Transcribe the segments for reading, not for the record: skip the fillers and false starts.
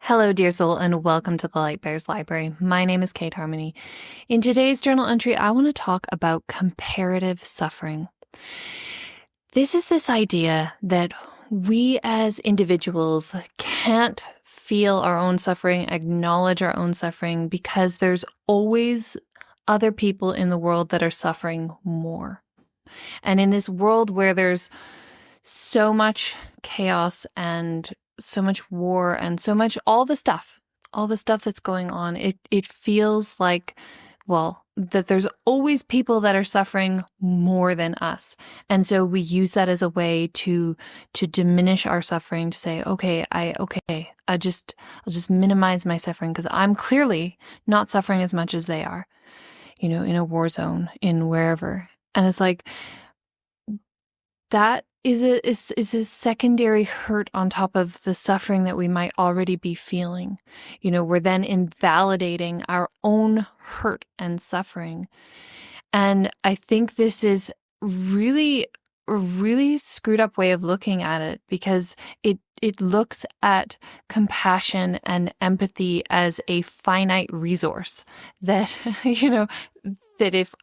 Hello, dear soul, and welcome to the Lightbearer's Library. My name is Kate Harmony. In today's journal entry, I want to talk about comparative suffering. This is this idea that we as individuals can't feel our own suffering, acknowledge our own suffering, because there's always other people in the world that are suffering more. And in this world where there's so much chaos and so much war and so much all the stuff that's going on, it feels like, well, that there's always people that are suffering more than us. And so we use that as a way to diminish our suffering, to say, I'll just minimize my suffering because I'm clearly not suffering as much as they are, in a war zone, in wherever. And it's like, that is a secondary hurt on top of the suffering that we might already be feeling. We're then invalidating our own hurt and suffering. And I think this is really a really screwed up way of looking at it, because it looks at compassion and empathy as a finite resource that, that if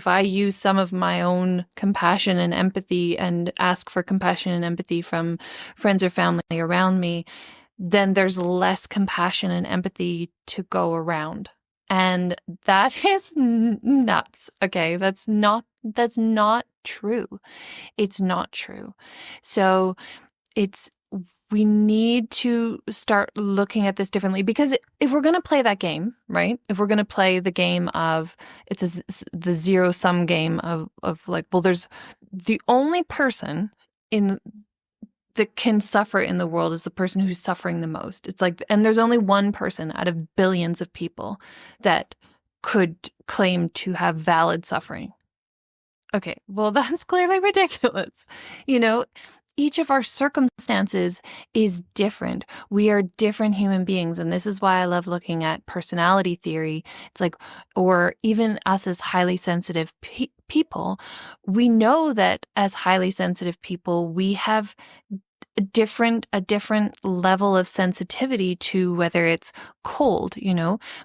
I use some of my own compassion and empathy and ask for compassion and empathy from friends or family around me, then there's less compassion and empathy to go around. And that is nuts. Okay. That's not true. It's not true. So we need to start looking at this differently, because if we're going to play that game, right? If we're going to play the game of, the zero sum game of like, well, there's the only person that can suffer in the world is the person who's suffering the most. It's like, and there's only one person out of billions of people that could claim to have valid suffering. Okay, well, that's clearly ridiculous. Each of our circumstances is different. We are different human beings. And this is why I love looking at personality theory. It's like, or even us as highly sensitive people, we know that as highly sensitive people, we have a different level of sensitivity to whether it's cold.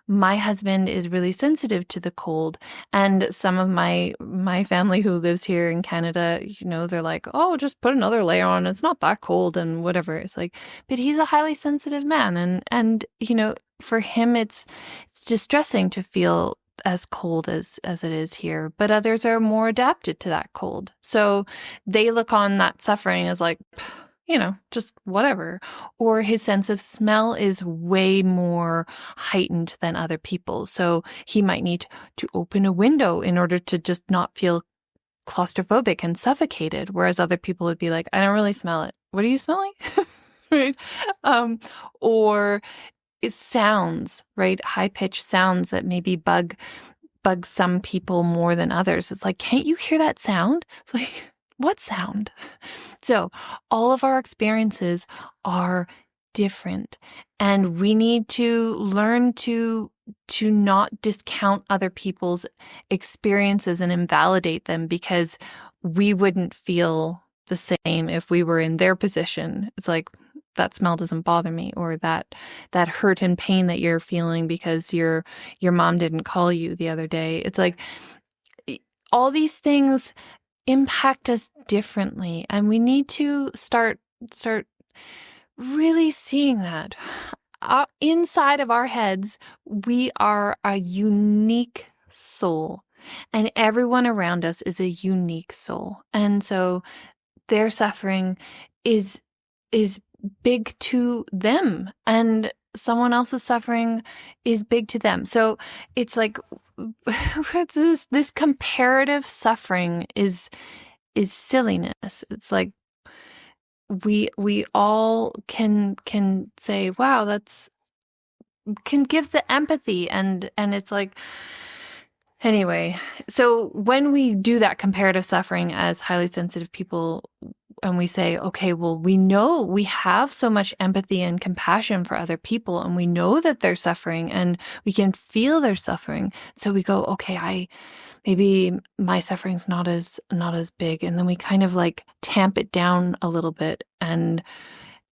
My husband is really sensitive to the cold, and some of my family who lives here in Canada, they're like, oh, just put another layer on, it's not that cold and whatever. It's like, but he's a highly sensitive man, and for him it's distressing to feel as cold as it is here, but others are more adapted to that cold, so they look on that suffering as like, just whatever. Or his sense of smell is way more heightened than other people. So he might need to open a window in order to just not feel claustrophobic and suffocated. Whereas other people would be like, I don't really smell it. What are you smelling? Right? Or sounds, right? High-pitched sounds that maybe bug some people more than others. It's like, can't you hear that sound? It's like, what sound? So all of our experiences are different, and we need to learn to not discount other people's experiences and invalidate them, because we wouldn't feel the same if we were in their position. It's like, that smell doesn't bother me, or that hurt and pain that you're feeling because your mom didn't call you the other day. It's like, all these things impact us differently, and we need to start really seeing that. Inside of our heads, we are a unique soul, and everyone around us is a unique soul. And so their suffering is big to them, and someone else's suffering is big to them. So it's like, this comparative suffering is silliness. It's like, we all can say, wow, can give the empathy, and it's like, anyway. So when we do that comparative suffering as highly sensitive people, and we say, okay, well, we know we have so much empathy and compassion for other people, and we know that they're suffering, and we can feel their suffering. So we go, okay, maybe my suffering's not as big. And then we kind of like tamp it down a little bit, and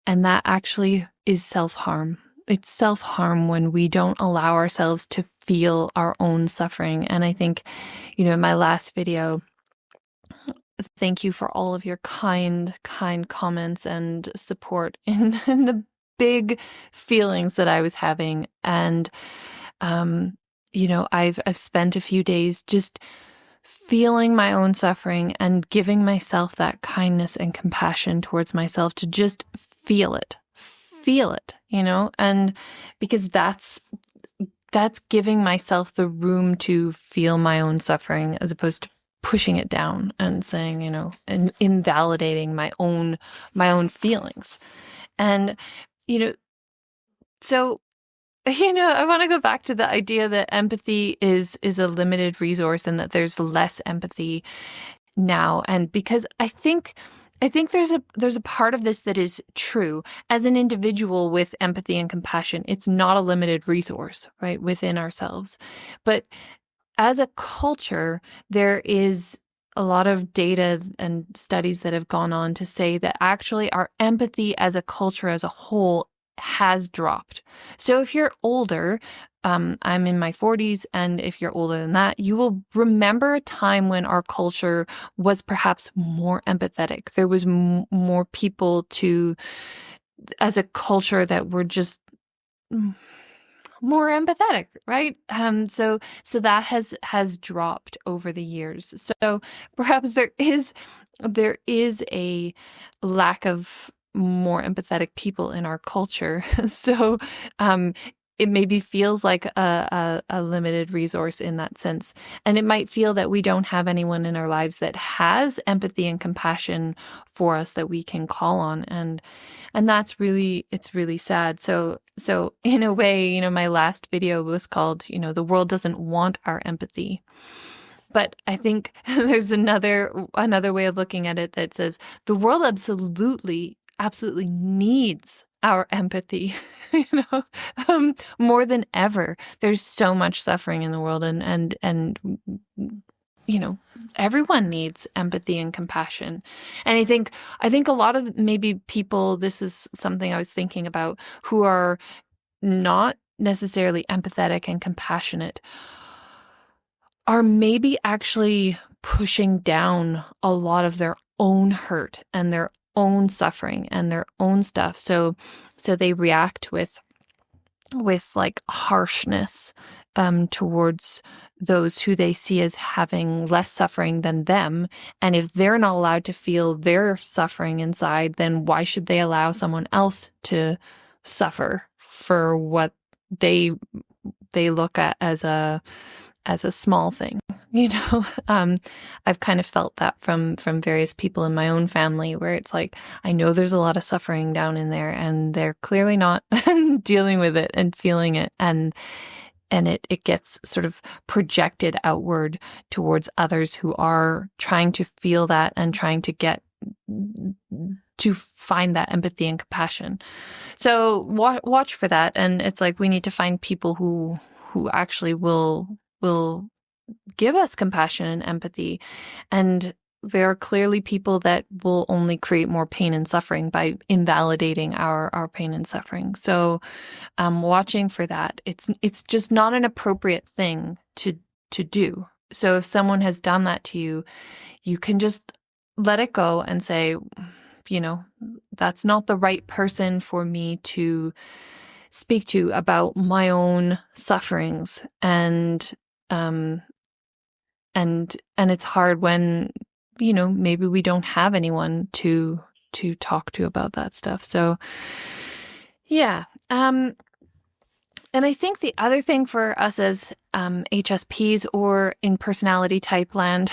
And that actually is self-harm. It's self-harm when we don't allow ourselves to feel our own suffering. And I think, in my last video, thank you for all of your kind comments and support in the big feelings that I was having. And, I've spent a few days just feeling my own suffering and giving myself that kindness and compassion towards myself to just feel it, and because that's giving myself the room to feel my own suffering as opposed to pushing it down and saying, and invalidating my own feelings. And, so, I want to go back to the idea that empathy is a limited resource and that there's less empathy now. And because I think there's a part of this that is true. As an individual with empathy and compassion, it's not a limited resource, right, within ourselves. But as a culture, there is a lot of data and studies that have gone on to say that actually our empathy as a culture as a whole has dropped. So if you're older, I'm in my 40s, and if you're older than that, you will remember a time when our culture was perhaps more empathetic. There was more people as a culture that were just more empathetic, right? So that has dropped over the years. So perhaps there is a lack of more empathetic people in our culture. So it maybe feels like a limited resource in that sense. And it might feel that we don't have anyone in our lives that has empathy and compassion for us that we can call on. And it's really sad. So in a way, my last video was called, The World Doesn't Want Our Empathy. But I think there's another way of looking at it that says the world absolutely needs our empathy, more than ever. There's so much suffering in the world, and everyone needs empathy and compassion. And I think a lot of maybe people, this is something I was thinking about, who are not necessarily empathetic and compassionate, are maybe actually pushing down a lot of their own hurt and their own suffering and their own stuff. So they react with like harshness towards those who they see as having less suffering than them. And if they're not allowed to feel their suffering inside, then why should they allow someone else to suffer for what they look at as a small thing? I've kind of felt that from various people in my own family, where it's like, I know there's a lot of suffering down in there, and they're clearly not dealing with it and feeling it, and it gets sort of projected outward towards others who are trying to feel that and trying to get to find that empathy and compassion. So watch for that. And it's like, we need to find people who actually will give us compassion and empathy. And there are clearly people that will only create more pain and suffering by invalidating our pain and suffering. So watching for that. It's just not an appropriate thing to do. So if someone has done that to you, you can just let it go and say, that's not the right person for me to speak to about my own sufferings. And it's hard when, maybe we don't have anyone to talk to about that stuff. So yeah. And I think the other thing for us as HSPs, or in personality type land,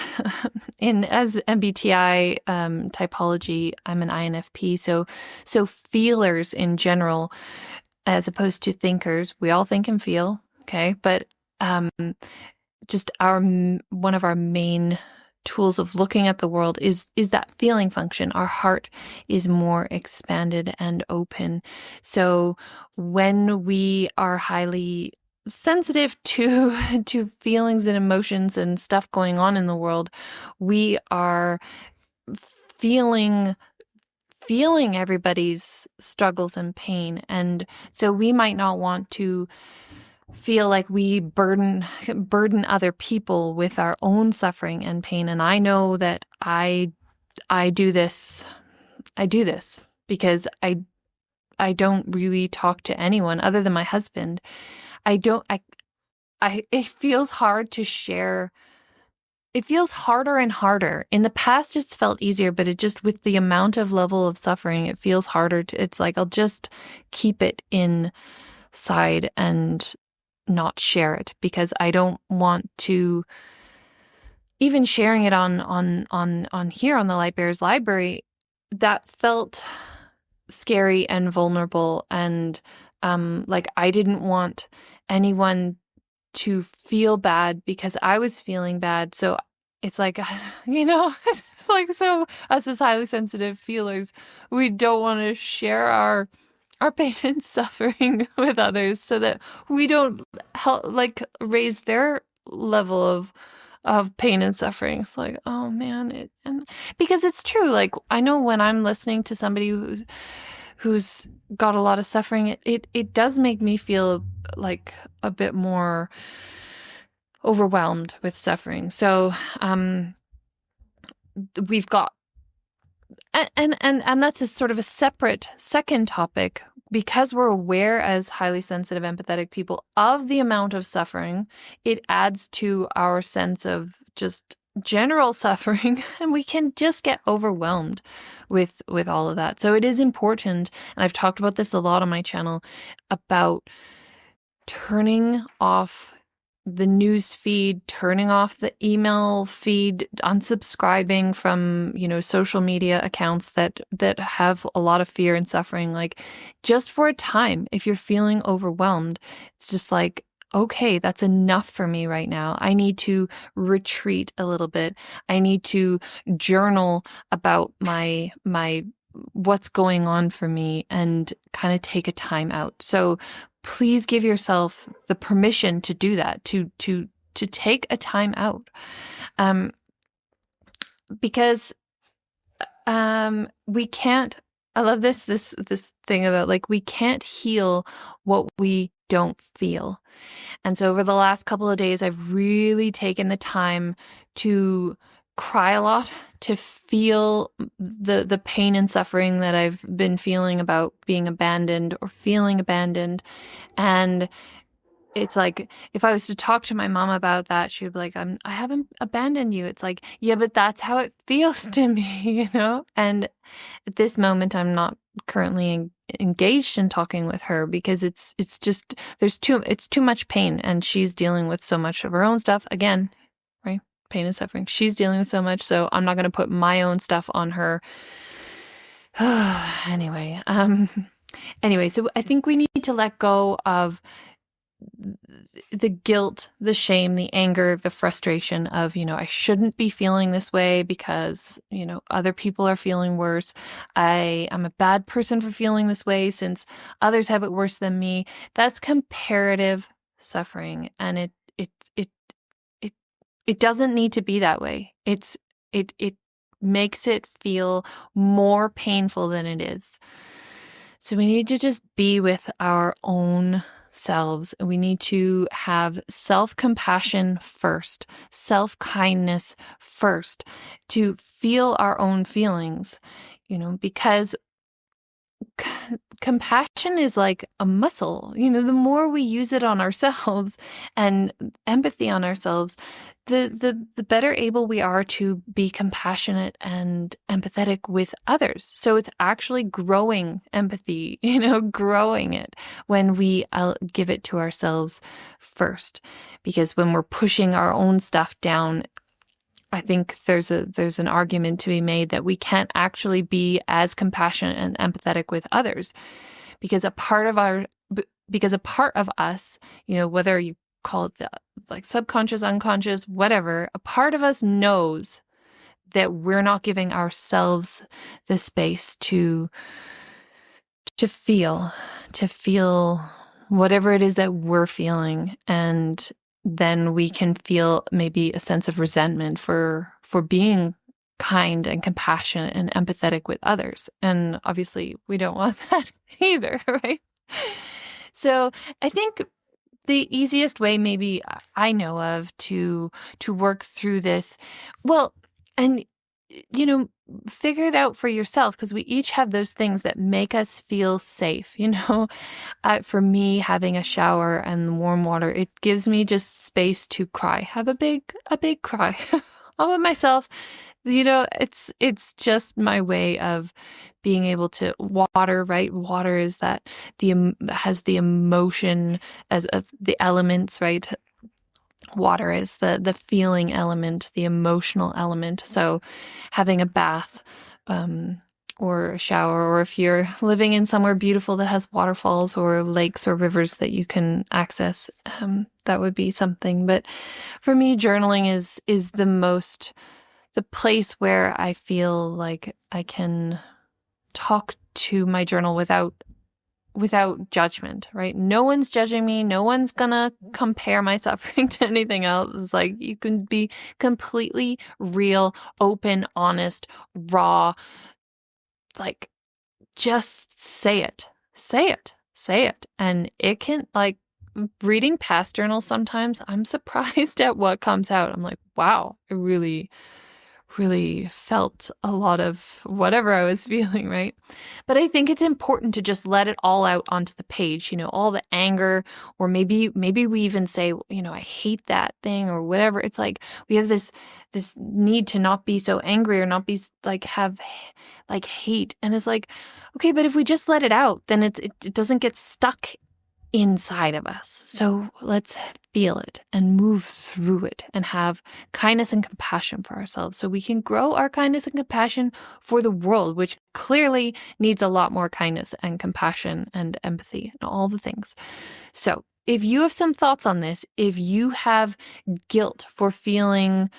as MBTI typology, I'm an INFP. So feelers in general, as opposed to thinkers, we all think and feel, okay? But just one of our main tools of looking at the world is that feeling function. Our heart is more expanded and open. So when we are highly sensitive to feelings and emotions and stuff going on in the world, we are feeling feeling everybody's struggles and pain. And so we might not want to feel like we burden other people with our own suffering and pain. And I know that I do this. I do this because I don't really talk to anyone other than my husband. It feels hard to share. It feels harder and harder. In the past, it's felt easier, but it just, with the amount of level of suffering, it feels harder it's like, I'll just keep it inside and not share it, because I don't want to, even sharing it on here on the Lightbearers Library, that felt scary and vulnerable, and like I didn't want anyone to feel bad because I was feeling bad. So it's like, it's like, so us as highly sensitive feelers, we don't want to share our pain and suffering with others so that we don't help, like, raise their level of pain and suffering. It's like, oh man, and because it's true. Like, I know when I'm listening to somebody who's got a lot of suffering, it does make me feel like a bit more overwhelmed with suffering. So we've got, and that's a sort of a separate second topic, because we're aware as highly sensitive, empathetic people of the amount of suffering. It adds to our sense of just general suffering, and we can just get overwhelmed with all of that. So it is important, and I've talked about this a lot on my channel, about turning off the news feed, turning off the email feed, unsubscribing from, social media accounts that have a lot of fear and suffering. Like, just for a time, if you're feeling overwhelmed, it's just like, okay, that's enough for me right now. I need to retreat a little bit. I need to journal about my what's going on for me and kind of take a time out. So please give yourself the permission to do that, to take a time out, because we can't. I love this thing about, like, we can't heal what we don't feel. And so over the last couple of days, I've really taken the time to cry a lot, to feel the pain and suffering that I've been feeling about being abandoned or feeling abandoned. And it's like, if I was to talk to my mom about that, she would be like, I haven't abandoned you. It's like, yeah, but that's how it feels to me, And at this moment, I'm not currently engaged in talking with her, because it's just, it's too much pain, and she's dealing with so much of her own stuff again, right? Pain and suffering. She's dealing with so much, so I'm not going to put my own stuff on her. Anyway, so I think we need to let go of the guilt, the shame, the anger, the frustration of, I shouldn't be feeling this way because, other people are feeling worse. I am a bad person for feeling this way since others have it worse than me. That's comparative suffering, and it doesn't need to be that way. It makes it feel more painful than it is. So we need to just be with our own selves. We need to have self-compassion first, self-kindness first, to feel our own feelings, because compassion is like a muscle. The more we use it on ourselves and empathy on ourselves, the better able we are to be compassionate and empathetic with others. So it's actually growing empathy, growing it when we give it to ourselves first. Because when we're pushing our own stuff down, I think there's an argument to be made that we can't actually be as compassionate and empathetic with others, because a part of us, whether you call it the, like, subconscious, unconscious, whatever, a part of us knows that we're not giving ourselves the space to feel whatever it is that we're feeling. And then we can feel maybe a sense of resentment for being kind and compassionate and empathetic with others. And obviously we don't want that either, right? So I think the easiest way maybe I know of to work through this, well, and figure it out for yourself, because we each have those things that make us feel safe. For me, having a shower and warm water, it gives me just space to cry, have a big cry all by myself. It's just my way of being able to water, right? Water is that has the emotion as of the elements, right? Water is the feeling element, the emotional element. So having a bath, or a shower, or if you're living in somewhere beautiful that has waterfalls or lakes or rivers that you can access, that would be something. But for me, journaling is the place where I feel like I can talk to my journal without judgment, right? No one's judging me. No one's gonna compare my suffering to anything else. It's like you can be completely real, open, honest, raw. Like, just say it. Say it. Say it. And it can, like, reading past journals sometimes, I'm surprised at what comes out. I'm like, wow, I really felt a lot of whatever I was feeling, right? But I think it's important to just let it all out onto the page, all the anger, or maybe we even say, I hate that thing or whatever. It's like we have this need to not be so angry or not be like have like hate. And it's like, okay, but if we just let it out, then it doesn't get stuck inside of us. So let's feel it and move through it and have kindness and compassion for ourselves so we can grow our kindness and compassion for the world, which clearly needs a lot more kindness and compassion and empathy and all the things. So if you have some thoughts on this, if you have guilt for feeling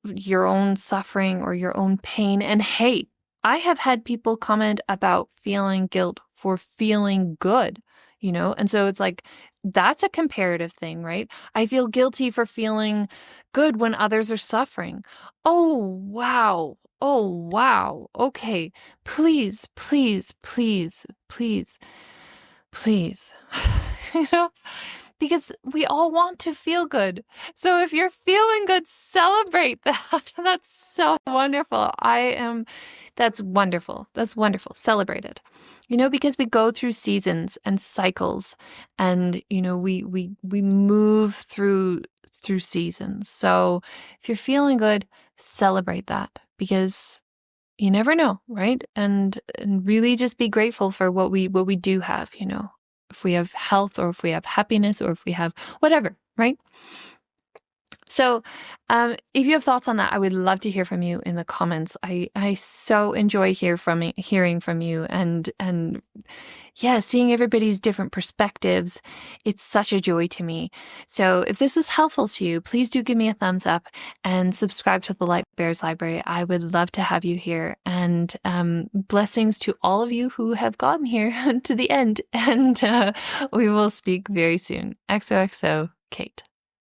your own suffering or your own pain, and hey, I have had people comment about feeling guilt for feeling good, and so it's like, that's a comparative thing, right? I feel guilty for feeling good when others are suffering. Oh, wow. Oh, wow. Okay. Please, please, please, please, please, because we all want to feel good. So if you're feeling good, celebrate that. That's so wonderful. That's wonderful. That's wonderful. Celebrate it. Because we go through seasons and cycles, and, we move through seasons. So if you're feeling good, celebrate that, because you never know, right? And really just be grateful for what we do have, if we have health, or if we have happiness, or if we have whatever, right? So if you have thoughts on that, I would love to hear from you in the comments. I so enjoy hearing from you, and yeah, seeing everybody's different perspectives. It's such a joy to me. So if this was helpful to you, please do give me a thumbs up and subscribe to the Lightbearers Library. I would love to have you here, and blessings to all of you who have gotten here to the end, and we will speak very soon. XOXO, Kate.